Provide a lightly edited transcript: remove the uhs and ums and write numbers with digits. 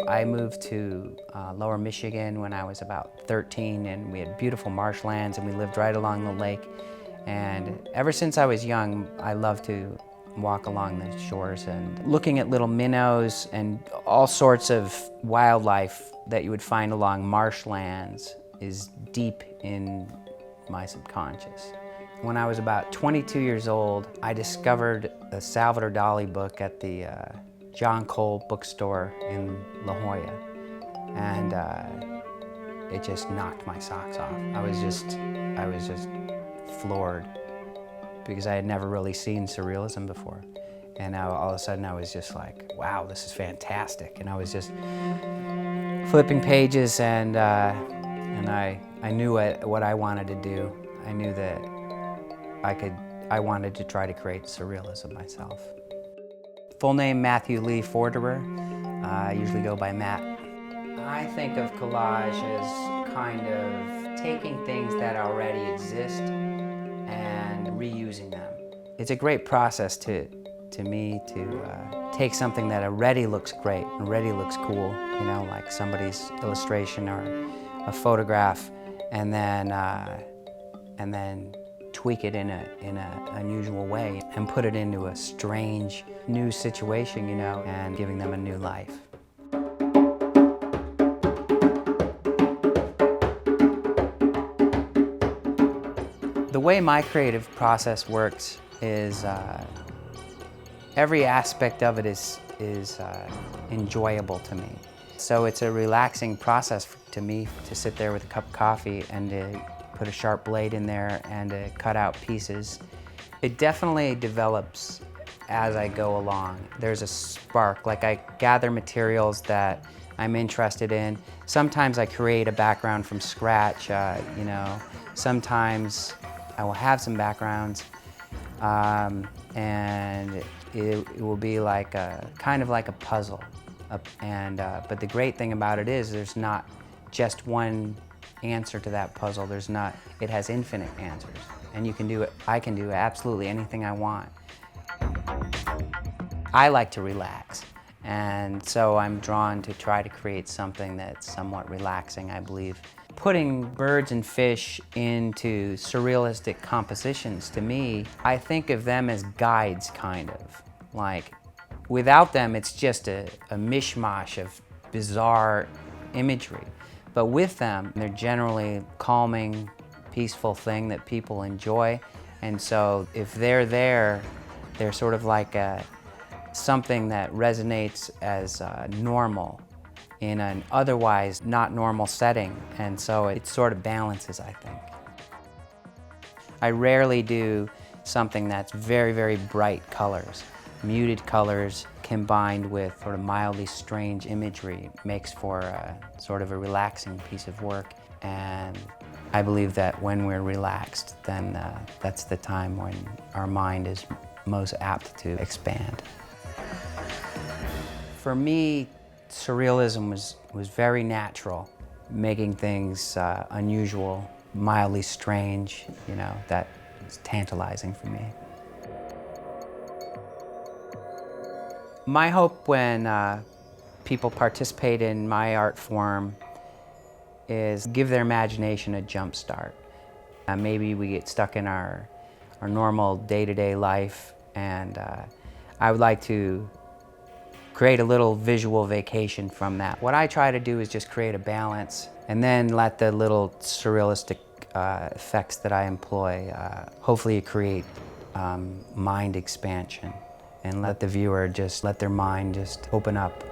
I moved to Lower Michigan when I was about 13, and we had beautiful marshlands, and we lived right along the lake. And ever since I was young, I loved to walk along the shores and looking at little minnows and all sorts of wildlife that you would find along marshlands is deep in my subconscious. When I was about 22 years old, I discovered a Salvador Dali book at the John Cole bookstore in La Jolla, and it just knocked my socks off. I was just floored because I had never really seen surrealism before, and now all of a sudden I was just like, wow, this is fantastic. And I was just flipping pages, and I knew what I wanted to do. I knew that I wanted to try to create surrealism myself. Full name Matthew Lee Forderer. I usually go by Matt. I think of collage as kind of taking things that already exist and reusing them. It's a great process to me to take something that already looks great, already looks cool, you know, like somebody's illustration or a photograph, and then tweak it in an unusual way and put it into a strange new situation, you know, and giving them a new life. The way my creative process works is every aspect of it is enjoyable to me. So it's a relaxing process to me to sit there with a cup of coffee and to put a sharp blade in there and to cut out pieces. It definitely develops as I go along. There's a spark, like I gather materials that I'm interested in. Sometimes I create a background from scratch, you know. Sometimes I will have some backgrounds, and it will be like kind of like a puzzle. But the great thing about it is there's not just one answer to that puzzle. It has infinite answers, and you can do it. I can do absolutely anything I want. I like to relax, and so I'm drawn to try to create something that's somewhat relaxing, I believe. Putting birds and fish into surrealistic compositions, to me, I think of them as guides, kind of. Like, without them, it's just a mishmash of bizarre imagery. But with them, they're generally calming, peaceful thing that people enjoy. And so if they're there, they're sort of like something that resonates as normal in an otherwise not normal setting. And so it sort of balances, I think. I rarely do something that's very, very bright colors. Muted colors combined with sort of mildly strange imagery makes for sort of a relaxing piece of work. And I believe that when we're relaxed, then that's the time when our mind is most apt to expand. For me, surrealism was very natural, making things unusual, mildly strange, you know, that is tantalizing for me. My hope when people participate in my art form is give their imagination a jump start. Maybe we get stuck in our normal day-to-day life, and I would like to create a little visual vacation from that. What I try to do is just create a balance and then let the little surrealistic effects that I employ hopefully create mind expansion and let the viewer just let their mind just open up.